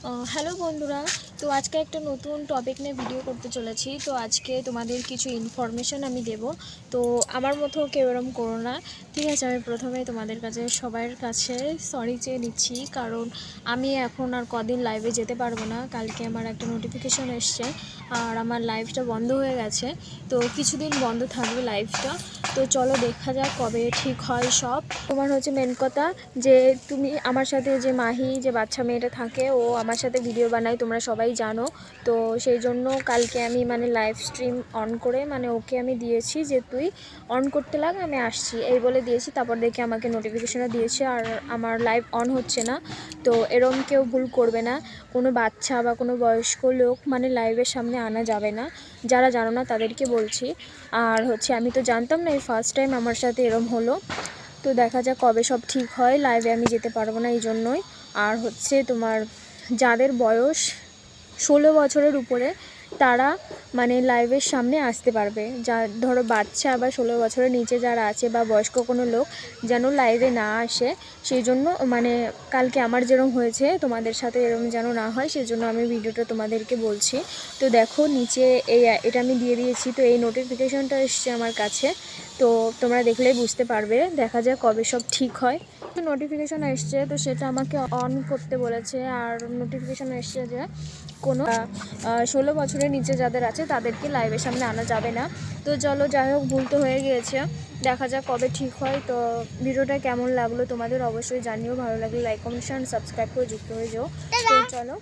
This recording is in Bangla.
হ্যালো বন্ধুরা, তো আজকে একটা নতুন টপিক নিয়ে ভিডিও করতে চলেছি। তো আজকে তোমাদের কিছু ইনফরমেশান আমি দেব। তো আমার মতো কেউ এরম করো না, ঠিক আছে? আমি প্রথমে তোমাদের কাছে সবার কাছে সরি চেয়ে নিচ্ছি, কারণ আমি এখন আর কদিন লাইভে যেতে পারবো না। কালকে আমার একটা নোটিফিকেশন এসছে আর আমার লাইভটা বন্ধ হয়ে গেছে। তো কিছুদিন বন্ধ থাকবে লাইভটা। তো চলো দেখা যাক কবে ঠিক হয় সব। তোমার হচ্ছে মেন কথা যে তুমি আমার সাথে যে মাহি যে বাচ্চা মেয়েটা থাকে, ও আমার সাথে ভিডিও বানায়, তোমরা সবাই জানো। তো সেই জন্য কালকে আমি লাইভ স্ট্রিম অন করে ওকে আমি দিয়েছি যে তুই অন করতে লাগ, আমি আসছি এই বলে দিয়েছি। তারপর দেখে আমাকে নোটিফিকেশনও দিয়েছে আর আমার লাইভ অন হচ্ছে না। তো এরম কেউ ভুল করবে না, কোনো বাচ্চা বা কোনো বয়স্ক লোক লাইভের সামনে আনা যাবে না। যারা জানো না তাদেরকে বলছি। আর হচ্ছে আমি তো জানতাম না, এই ফার্স্ট টাইম আমার সাথে এরম হলো। তো দেখা যাক কবে সব ঠিক হয়। লাইভে আমি যেতে পারবো না এই জন্যই। আর হচ্ছে তোমার যাদের বয়স 16 বছরের উপরে তারা লাইভের সামনে আসতে পারবে। যা ধরো বাচ্চা বা 16 বছরের নিচে যারা আছে বা বয়স্ক কোনো লোক যেন লাইভে না আসে। সেই জন্য কালকে আমার যেরকম হয়েছে তোমাদের সাথে এরকম যেন না হয়, সেই জন্য আমি ভিডিওটা তোমাদেরকে বলছি। তো দেখো নিচে এটা আমি দিয়ে দিয়েছি। তো এই নোটিফিকেশনটা এসছে আমার কাছে, তো তোমরা দেখলেই বুঝতে পারবে। দেখা যাক কবে সব ঠিক হয়। নোটিফিকেশন এসছে, তো সেটা আমাকে অন করতে বলেছে। আর নোটিফিকেশন এসছে যে কোনো 16 বছরের নিচে যাদের আছে তাদেরকে লাইভের সামনে আনা যাবে না। তো চলো যাই হোক, ভুল তো হয়ে গিয়েছে, দেখা যাক কবে ঠিক হয়। তো ভিডিওটা কেমন লাগলো তোমাদের অবশ্যই জানিও। ভালো লাগলে লাইক কমেন্ট সাবস্ক্রাইব করে যুক্ত হয়ে যাও। তো চলো।